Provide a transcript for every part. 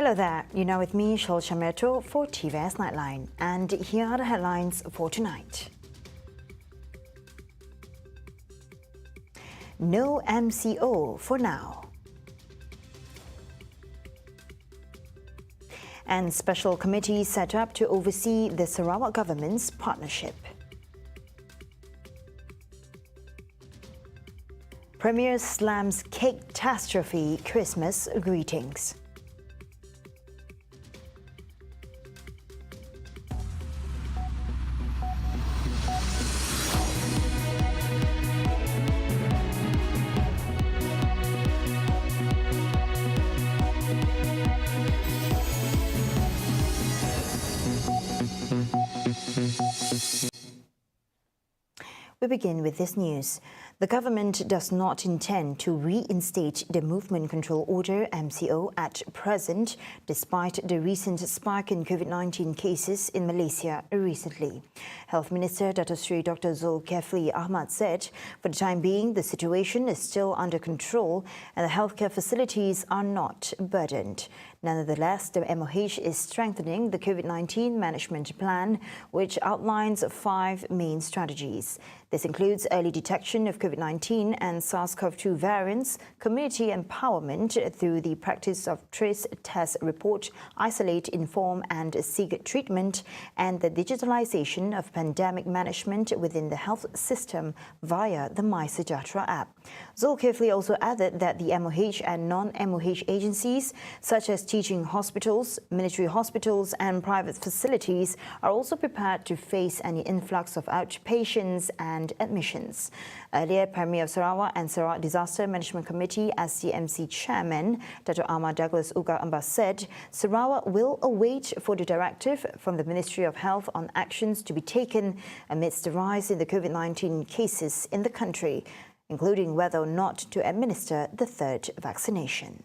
Hello there, you're now with me, Shol Shameto, for TVS Nightline. And here are the headlines for tonight. No MCO for now. And special committee set up to oversee the Sarawak government's partnership. Premier slams cake-tastrophe Christmas greetings. We begin with this news. The government does not intend to reinstate the Movement Control Order (MCO) at present, despite the recent spike in COVID-19 cases in Malaysia recently. Health Minister Dato Sri Dr. Zulkifli Ahmad said, for the time being, the situation is still under control and the healthcare facilities are not burdened. Nonetheless, the MOH is strengthening the COVID-19 management plan, which outlines 5 main strategies. This includes early detection of COVID-19 and SARS-CoV-2 variants, community empowerment through the practice of trace, test, report, isolate, inform and seek treatment, and the digitalization of pandemic management within the health system via the MySejahtera app. Zulkifli also added that the MOH and non-MOH agencies, such as teaching hospitals, military hospitals and private facilities, are also prepared to face any influx of outpatients and admissions. Earlier, Premier of Sarawak and Sarawak Disaster Management Committee SDMC Chairman Dr. Ahmad Douglas Uga Ambas said Sarawak will await for the directive from the Ministry of Health on actions to be taken amidst the rise in the COVID-19 cases in the country, including whether or not to administer the 3rd vaccination.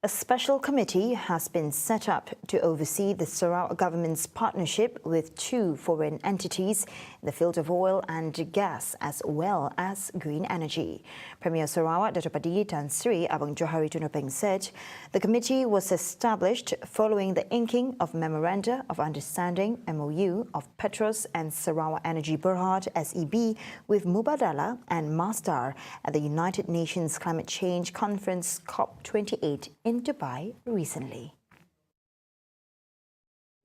A special committee has been set up to oversee the Sarawak government's partnership with 2 foreign entities in the field of oil and gas, as well as green energy. Premier Sarawak Dato' Padigi Tan Sri Abang Johari Tunapeng said the committee was established following the inking of Memoranda of Understanding (MOU) of Petros and Sarawak Energy Berhad (SEB) with Mubadala and Masdar at the United Nations Climate Change Conference COP28 in Dubai recently.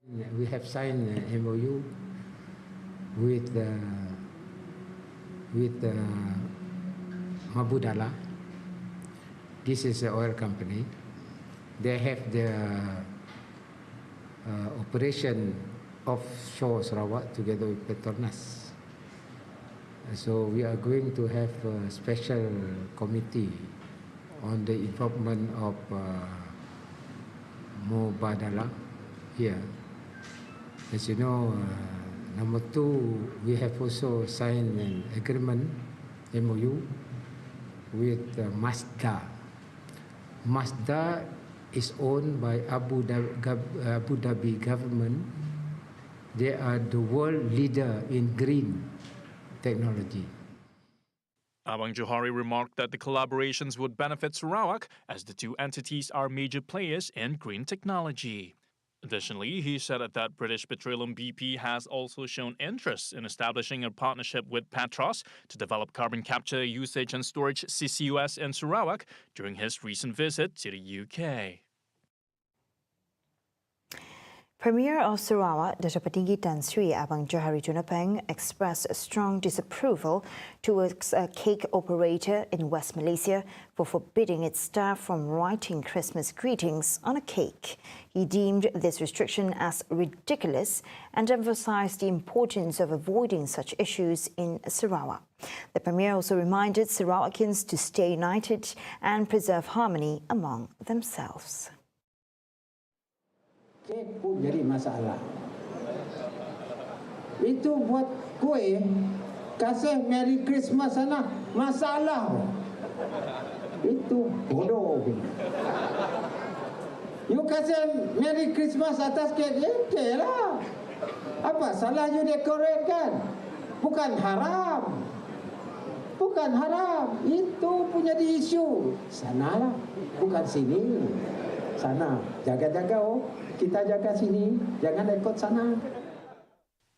We have signed an MOU with Mubadala. This is an oil company. They have the operation offshore Sarawak together with Petronas. So we are going to have a special committee on the involvement of Mubadala here. As you know, number 2, we have also signed an agreement, MOU, with Masdar. Masdar is owned by Abu Dhabi government. They are the world leader in green technology. Abang Johari remarked that the collaborations would benefit Sarawak as the 2 entities are major players in green technology. Additionally, he said that British Petroleum BP has also shown interest in establishing a partnership with Petros to develop carbon capture, usage and storage CCUS in Sarawak during his recent visit to the UK. Premier of Sarawak, Dato' Padigi Tan Sri Abang Johari Tunapeng, expressed strong disapproval towards a cake operator in West Malaysia for forbidding its staff from writing Christmas greetings on a cake. He deemed this restriction as ridiculous and emphasized the importance of avoiding such issues in Sarawak. The Premier also reminded Sarawakians to stay united and preserve harmony among themselves. Kek pun jadi masalah. Itu buat kue, kasih Merry Christmas sana, masalah. Itu bodoh. You kasih Merry Christmas atas kek, okay lah. Apa salah you decorate kan? Bukan haram. Bukan bukan haram. Itu punya di isu. Sanalah, bukan sini. Sana, jaga-jaga oh. Kita jaga sini, jangan ikut sana.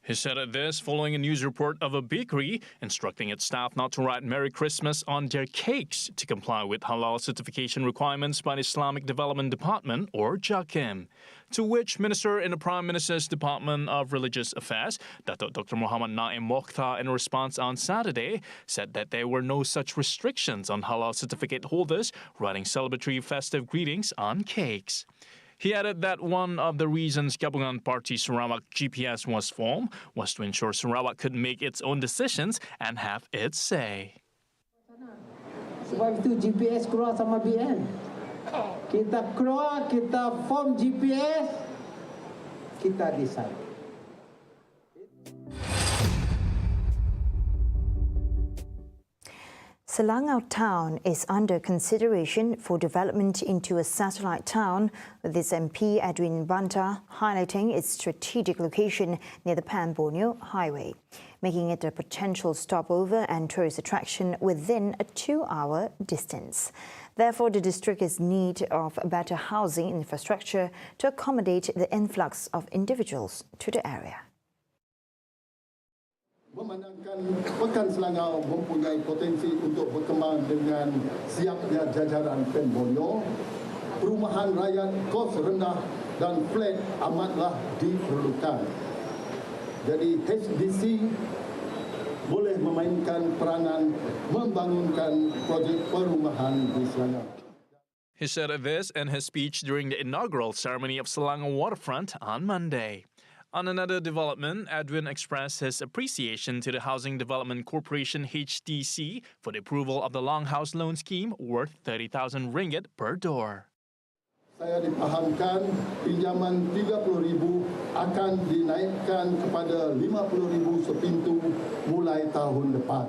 He said this following a news report of a bakery instructing its staff not to write Merry Christmas on their cakes to comply with halal certification requirements by the Islamic Development Department, or JAKIM. To which Minister in the Prime Minister's Department of Religious Affairs, Datuk Dr. Muhammad Naim Mokhtar, in response on Saturday, said that there were no such restrictions on halal certificate holders writing celebratory festive greetings on cakes. He added that one of the reasons Gabungan Party Sarawak GPS was formed was to ensure Sarawak could make its own decisions and have its say. Sebab itu GPS keluar sama BN. Kita keluar, kita form GPS, kita decide. Salanga town is under consideration for development into a satellite town, with this MP Edwin Banta highlighting its strategic location near the Pan-Borneo Highway, making it a potential stopover and tourist attraction within a 2-hour distance. Therefore, the district is in need of better housing infrastructure to accommodate the influx of individuals to the area. Memandangkan Pekan Selangor mempunyai potensi untuk berkembang dengan siapnya jajaran Pan-Borneo, perumahan rakyat kos rendah dan flat amatlah diperlukan. Jadi HDC boleh memainkan peranan membangunkan projek perumahan di Selangor. He said this in his speech during the inaugural ceremony of Salanga Waterfront on Monday. On another development, Edwin expressed his appreciation to the Housing Development Corporation HDC for the approval of the Longhouse Loan Scheme worth 30,000 ringgit per door. Saya dipahamkan pinjaman 30,000 akan dinaikkan kepada 50,000 sepintu mulai tahun depan.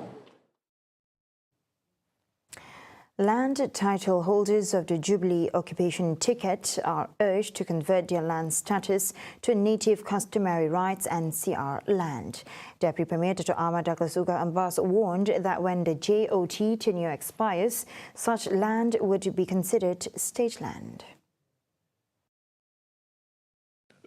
Land title holders of the Jubilee occupation ticket are urged to convert their land status to native customary rights and CR land. Deputy Premier Dr. Ahmad Douglas Uga Ambas warned that when the JOT tenure expires, such land would be considered state land.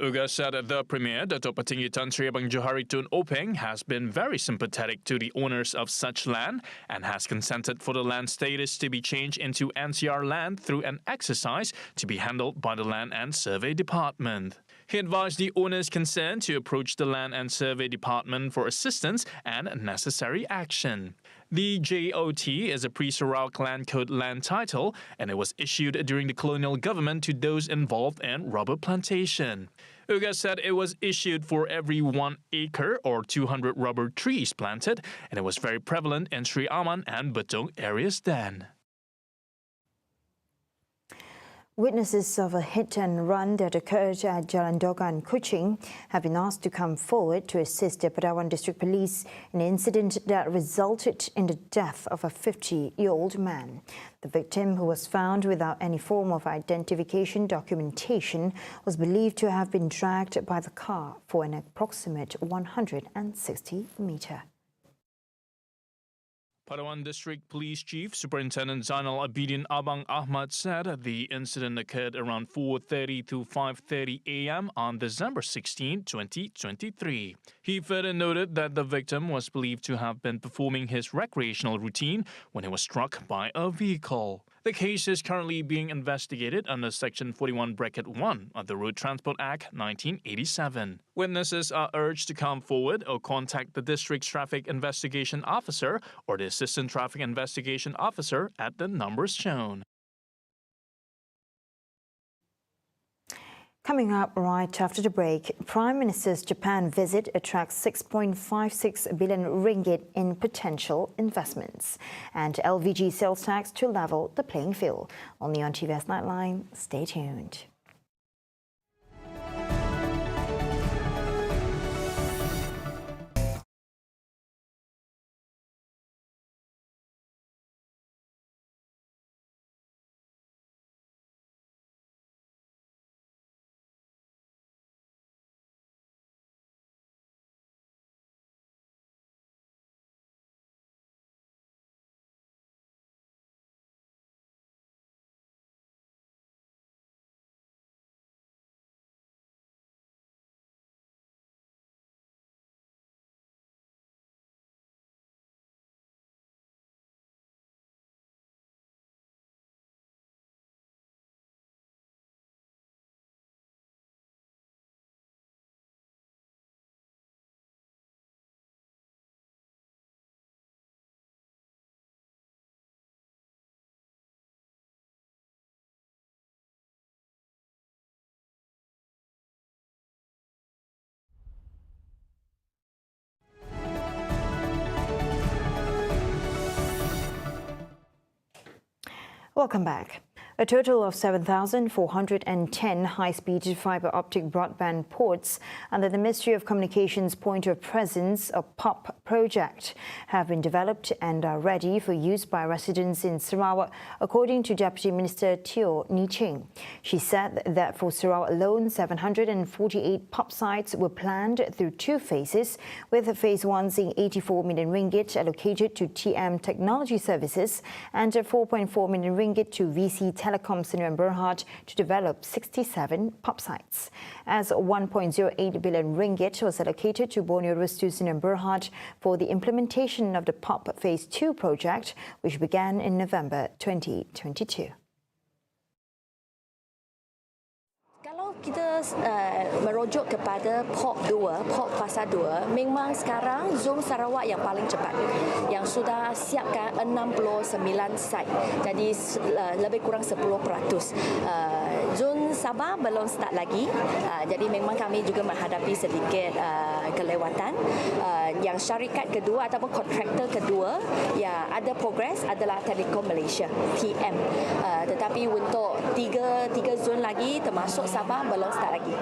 Uga said that the Premier, Dato' Patinggi Tan Sri Abang Johari Tun Openg, has been very sympathetic to the owners of such land and has consented for the land status to be changed into NCR land through an exercise to be handled by the Land and Survey Department. He advised the owners concerned to approach the Land and Survey Department for assistance and necessary action. The JOT is a pre-Sarawak Land Code land title, and it was issued during the colonial government to those involved in rubber plantation. Uga said it was issued for every 1 acre or 200 rubber trees planted, and it was very prevalent in Sri Aman and Betung areas then. Witnesses of a hit-and-run that occurred at Jalan Dogan, Kuching, have been asked to come forward to assist the Padawan District Police in an incident that resulted in the death of a 50-year-old man. The victim, who was found without any form of identification documentation, was believed to have been dragged by the car for an approximate 160 meters. Padawan District Police Chief Superintendent Zainal Abidin Abang Ahmad said the incident occurred around 4:30 to 5:30 a.m. on December 16, 2023. He further noted that the victim was believed to have been performing his recreational routine when he was struck by a vehicle. The case is currently being investigated under Section 41(1) of the Road Transport Act 1987. Witnesses are urged to come forward or contact the district's traffic investigation officer or the assistant traffic investigation officer at the numbers shown. Coming up right after the break, Prime Minister's Japan visit attracts 6.56 billion ringgit in potential investments, and LVG sales tax to level the playing field. Only on TVS Nightline. Stay tuned. Welcome back. A total of 7,410 high-speed fibre optic broadband ports under the Ministry of Communications Point of Presence, or POP project, have been developed and are ready for use by residents in Sarawak, according to Deputy Minister Teo Ni Ching. She said that for Sarawak alone, 748 POP sites were planned through two phases, with phase 1 seeing 84 million ringgit allocated to TM Technology Services and 4.4 million ringgit to VC Telecom Sdn Bhd to develop 67 POP sites, as 1.08 billion ringgit was allocated to Borneo Restu Sdn Bhd for the implementation of the POP Phase 2 project, which began in November 2022. Kalau kita merujuk kepada POP 2, POP Fasa 2, memang sekarang zon Sarawak yang paling cepat, yang sudah siapkan 69 site, jadi lebih kurang 10%. Zon Sabah belum start lagi, jadi memang kami juga menghadapi sedikit kelewatan. Yang syarikat kedua ataupun kontraktor kedua yang ada progres adalah Telekom Malaysia, TM. Tetapi untuk tiga zon lagi termasuk Sabah belum start lagi.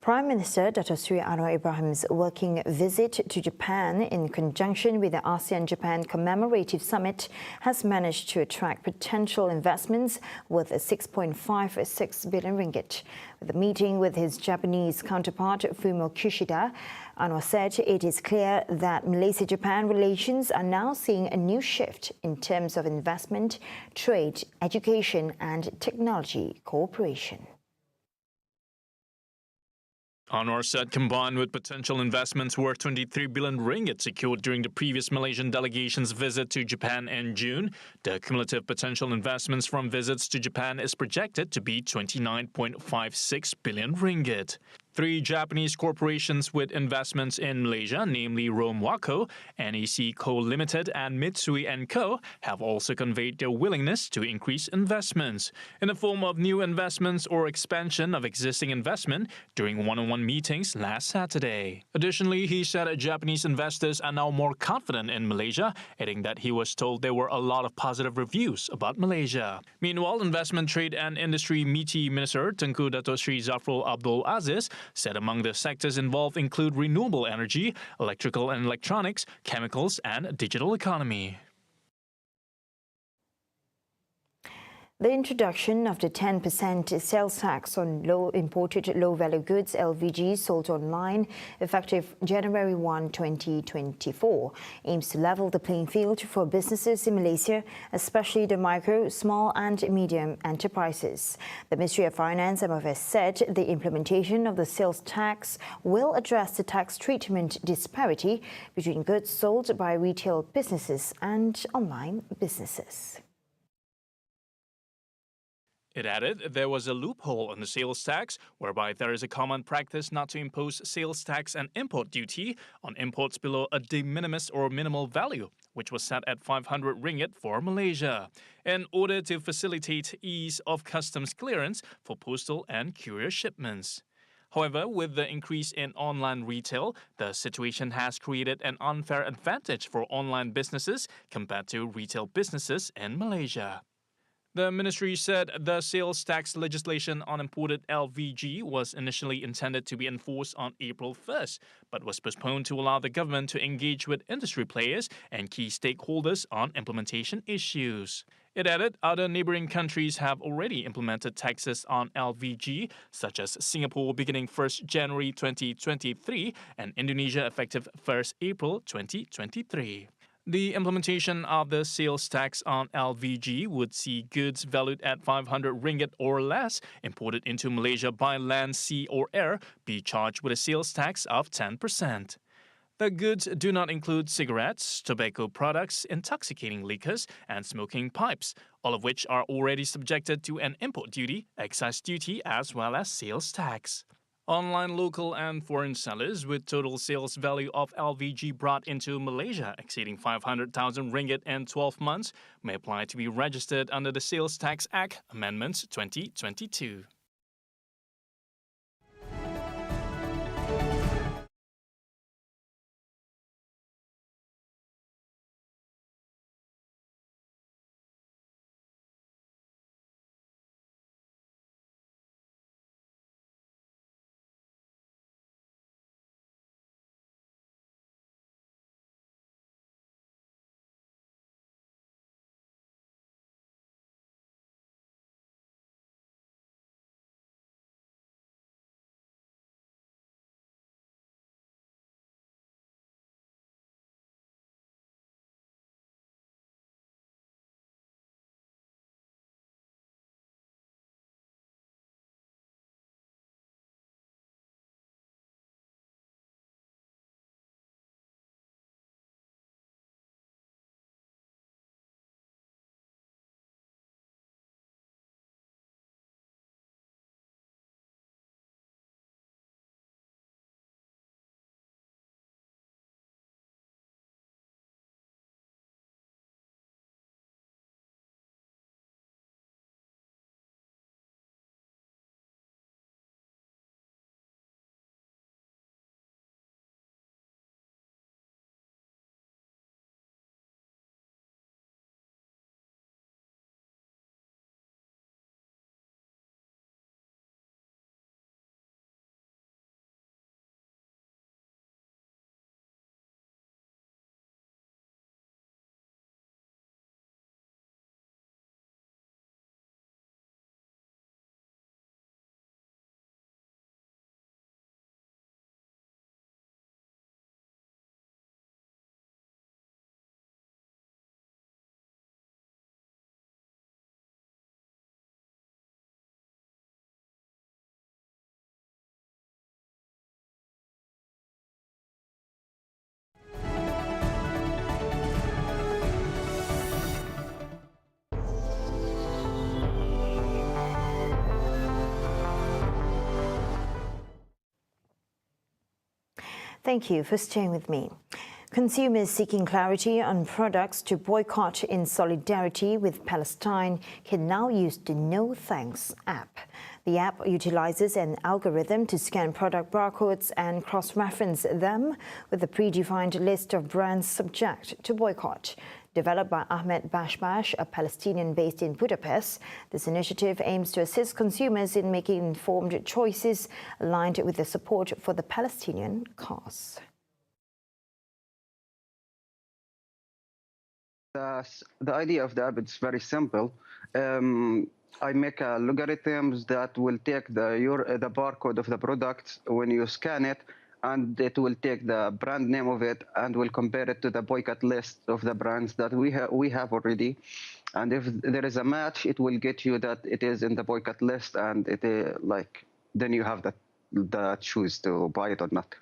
Prime Minister Dato Sri Anwar Ibrahim's working visit to Japan in conjunction with the ASEAN-Japan Commemorative Summit has managed to attract potential investments worth 6.56 billion ringgit. With the meeting with his Japanese counterpart Fumio Kishida, Anwar said it is clear that Malaysia-Japan relations are now seeing a new shift in terms of investment, trade, education and technology cooperation. Anwar said combined with potential investments worth 23 billion ringgit secured during the previous Malaysian delegation's visit to Japan in June, the cumulative potential investments from visits to Japan is projected to be 29.56 billion ringgit. Three Japanese corporations with investments in Malaysia, namely Rome Waco, NEC Co Limited and Mitsui & Co, have also conveyed their willingness to increase investments in the form of new investments or expansion of existing investment during one-on-one meetings last Saturday. Additionally, he said Japanese investors are now more confident in Malaysia, adding that he was told there were a lot of positive reviews about Malaysia. Meanwhile, Investment, Trade and Industry MITI Minister Tengku Dato Sri Zafrul Abdul Aziz said among the sectors involved include renewable energy, electrical and electronics, chemicals and digital economy. The introduction of the 10% sales tax on imported low-value goods (LVG) sold online, effective January 1, 2024, aims to level the playing field for businesses in Malaysia, especially the micro, small and medium enterprises. The Ministry of Finance (MFS) said the implementation of the sales tax will address the tax treatment disparity between goods sold by retail businesses and online businesses. It added there was a loophole in the sales tax whereby there is a common practice not to impose sales tax and import duty on imports below a de minimis or minimal value, which was set at 500 ringgit for Malaysia, in order to facilitate ease of customs clearance for postal and courier shipments. However, with the increase in online retail, the situation has created an unfair advantage for online businesses compared to retail businesses in Malaysia. The ministry said the sales tax legislation on imported LVG was initially intended to be enforced on April 1st, but was postponed to allow the government to engage with industry players and key stakeholders on implementation issues. It added other neighboring countries have already implemented taxes on LVG, such as Singapore beginning 1st January 2023 and Indonesia effective 1st April 2023. The implementation of the sales tax on LVG would see goods valued at 500 ringgit or less imported into Malaysia by land, sea or air be charged with a sales tax of 10%. The goods do not include cigarettes, tobacco products, intoxicating liquors, and smoking pipes, all of which are already subjected to an import duty, excise duty, as well as sales tax. Online local and foreign sellers with total sales value of LVG brought into Malaysia exceeding 500,000 ringgit in 12 months may apply to be registered under the Sales Tax Act Amendments 2022. Thank you for staying with me. Consumers seeking clarity on products to boycott in solidarity with Palestine can now use the No Thanks app. The app utilizes an algorithm to scan product barcodes and cross-reference them with a predefined list of brands subject to boycott. Developed by Ahmed Bashbash, a Palestinian based in Budapest, this initiative aims to assist consumers in making informed choices aligned with the support for the Palestinian cause. The idea of the app is very simple. I make logarithms that will take the barcode of the product when you scan it, and it will take the brand name of it and will compare it to the boycott list of the brands that we have already. And if there is a match, it will get you that it is in the boycott list, and then you have the choice to buy it or not.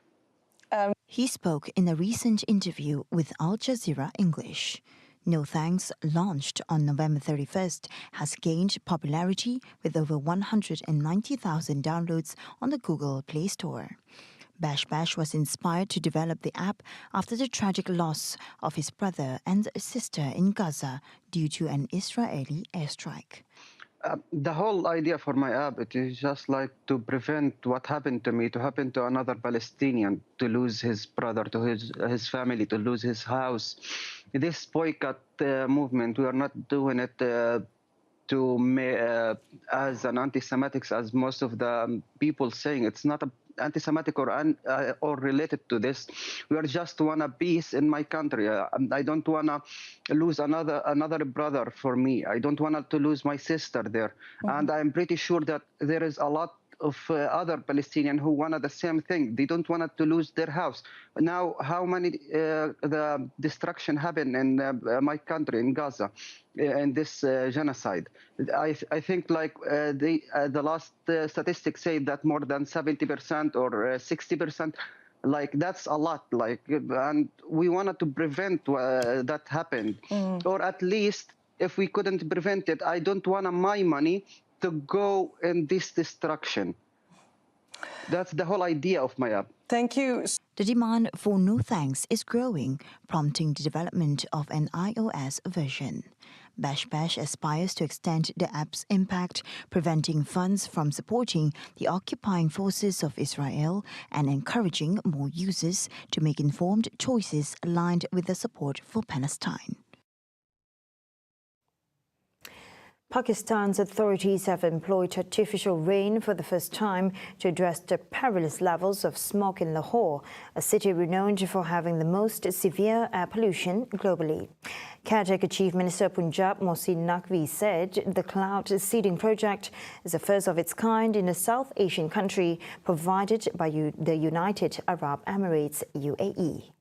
He spoke in a recent interview with Al Jazeera English. No Thanks, launched on November 31st, has gained popularity with over 190,000 downloads on the Google Play Store. Bashbash was inspired to develop the app after the tragic loss of his brother and sister in Gaza due to an Israeli airstrike. The whole idea for my app, it is just like to prevent what happened to me to happen to another Palestinian, to lose his brother, to his family, to lose his house. This boycott movement, we are not doing it as an anti-Semitic, as most of the people saying. It's not anti-Semitic or related to this. We are just want a peace in my country. I don't want to lose another brother for me. I don't want to lose my sister there. And I'm pretty sure that there is a lot of other Palestinians who wanted the same thing. They don't want to lose their house. Now, how many the destruction happened in my country, in Gaza, in this genocide? I think the last statistics say that more than 70% or 60%. That's a lot. And we wanted to prevent that happened, or at least if we couldn't prevent it, I don't want my money to go in this destruction. That's the whole idea of my app. Thank you. The demand for No Thanks is growing, prompting the development of an iOS version. Bashbash aspires to extend the app's impact, preventing funds from supporting the occupying forces of Israel and encouraging more users to make informed choices aligned with the support for Palestine. Pakistan's authorities have employed artificial rain for the first time to address the perilous levels of smog in Lahore, a city renowned for having the most severe air pollution globally. Caretaker Chief Minister Punjab Mohsin Naqvi said the cloud seeding project is the first of its kind in a South Asian country provided by the United Arab Emirates, UAE.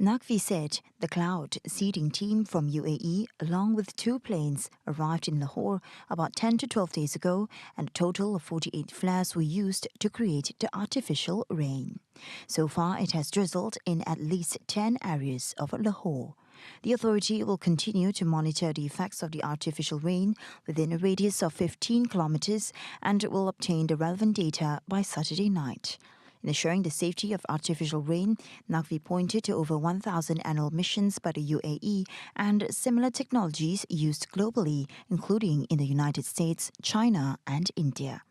Naqvi said the cloud seeding team from UAE, along with 2 planes, arrived in Lahore about 10 to 12 days ago, and a total of 48 flares were used to create the artificial rain. So far, it has drizzled in at least 10 areas of Lahore. The authority will continue to monitor the effects of the artificial rain within a radius of 15 kilometers and will obtain the relevant data by Saturday night. In assuring the safety of artificial rain, Naqvi pointed to over 1,000 annual missions by the UAE and similar technologies used globally, including in the United States, China and India.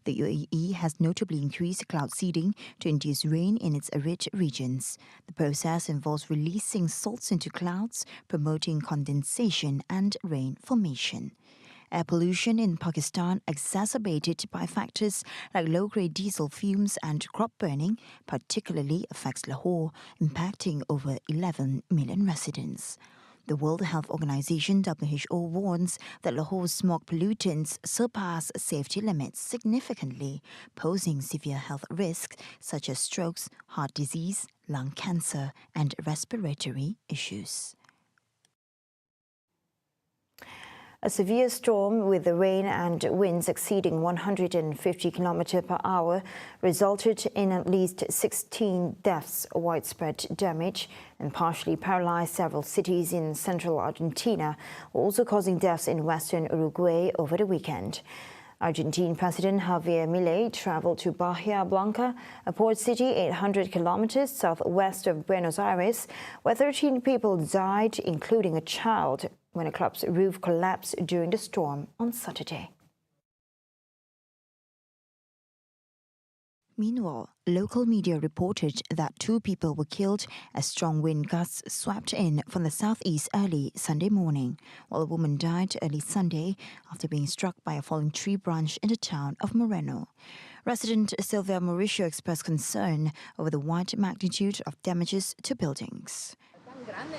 The UAE has notably increased cloud seeding to induce rain in its arid regions. The process involves releasing salts into clouds, promoting condensation and rain formation. Air pollution in Pakistan, exacerbated by factors like low-grade diesel fumes and crop burning, particularly affects Lahore, impacting over 11 million residents. The World Health Organization (WHO) warns that Lahore's smog pollutants surpass safety limits significantly, posing severe health risks such as strokes, heart disease, lung cancer, and respiratory issues. A severe storm with the rain and winds exceeding 150 km per hour resulted in at least 16 deaths, widespread damage, and partially paralyzed several cities in central Argentina, also causing deaths in western Uruguay over the weekend. Argentine President Javier Milei traveled to Bahia Blanca, a port city 800 kilometers southwest of Buenos Aires, where 13 people died, including a child, when a club's roof collapsed during the storm on Saturday. Meanwhile, local media reported that 2 people were killed as strong wind gusts swept in from the southeast early Sunday morning, while a woman died early Sunday after being struck by a falling tree branch in the town of Moreno. Resident Silvia Mauricio expressed concern over the wide magnitude of damages to buildings.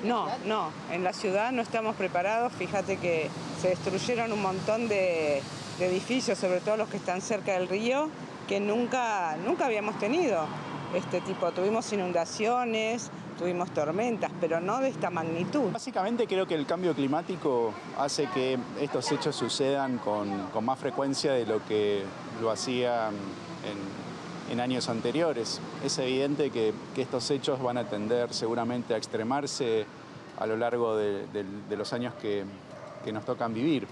No, en la ciudad no estamos preparados. Fíjate que se destruyeron un montón de edificios, sobre todo los que están cerca del río, que nunca habíamos tenido este tipo. Tuvimos inundaciones, tuvimos tormentas, pero no de esta magnitud. Básicamente creo que el cambio climático hace que estos hechos sucedan con más frecuencia de lo que lo hacía en años anteriores. Es evidente que estos hechos van a tender seguramente a extremarse a lo largo de los años que nos tocan vivir.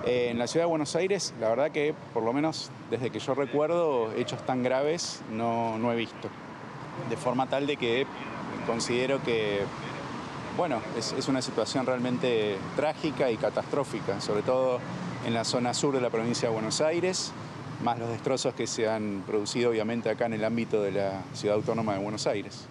En la ciudad de Buenos Aires, la verdad que por lo menos desde que yo recuerdo, hechos tan graves no he visto. De forma tal de que considero que, bueno, es una situación realmente trágica y catastrófica, sobre todo en la zona sur de la provincia de Buenos Aires, más los destrozos que se han producido obviamente acá en el ámbito de la ciudad autónoma de Buenos Aires.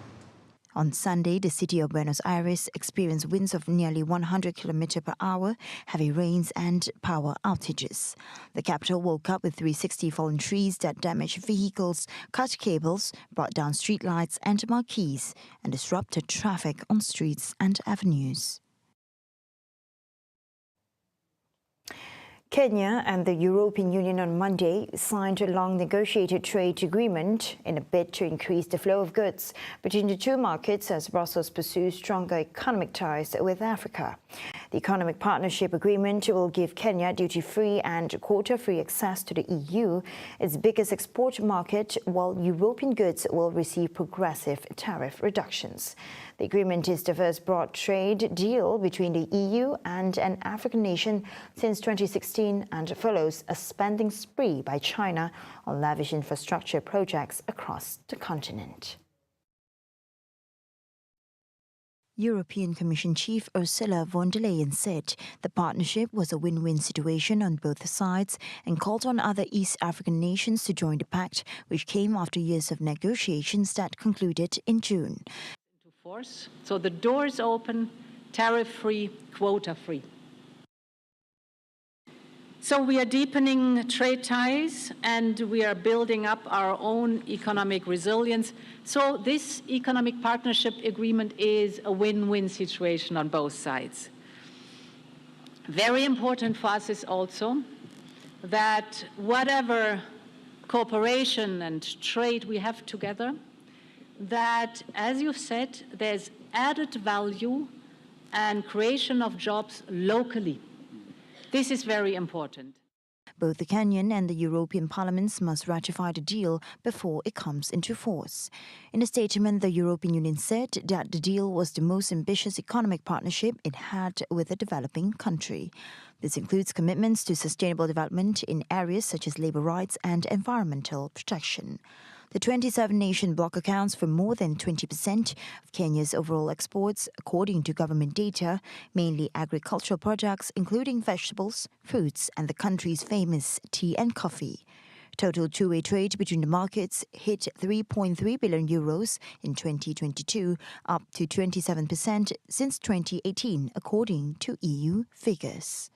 On Sunday, the city of Buenos Aires experienced winds of nearly 100 km per hour, heavy rains and power outages. The capital woke up with 360 fallen trees that damaged vehicles, cut cables, brought down streetlights and marquees, and disrupted traffic on streets and avenues. Kenya and the European Union on Monday signed a long-negotiated trade agreement in a bid to increase the flow of goods between the 2 markets as Brussels pursues stronger economic ties with Africa. The Economic Partnership Agreement will give Kenya duty-free and quota-free access to the EU, its biggest export market, while European goods will receive progressive tariff reductions. The agreement is the first broad trade deal between the EU and an African nation since 2016 and follows a spending spree by China on lavish infrastructure projects across the continent. European Commission Chief Ursula von der Leyen said the partnership was a win-win situation on both sides and called on other East African nations to join the pact, which came after years of negotiations that concluded in June. So the door is open, tariff-free, quota-free. So we are deepening trade ties and we are building up our own economic resilience. So this economic partnership agreement is a win-win situation on both sides. Very important for us is also that whatever cooperation and trade we have together, that, as you've said, there's added value and creation of jobs locally. This is very important. Both the Kenyan and the European parliaments must ratify the deal before it comes into force. In a statement, the European Union said that the deal was the most ambitious economic partnership it had with a developing country. This includes commitments to sustainable development in areas such as labor rights and environmental protection. The 27-nation bloc accounts for more than 20% of Kenya's overall exports, according to government data, mainly agricultural products, including vegetables, fruits, and the country's famous tea and coffee. Total two-way trade between the markets hit 3.3 billion euros in 2022, up to 27% since 2018, according to EU figures.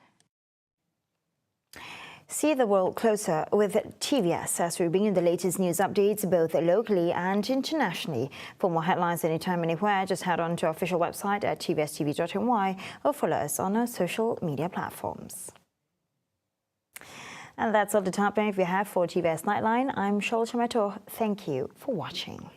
See the world closer with TVS as we bring in the latest news updates both locally and internationally. For more headlines anytime, anywhere, just head on to our official website at tvstv.ny or follow us on our social media platforms. And that's all the time we have for TVS Nightline. I'm Charlotte Mato. Thank you for watching.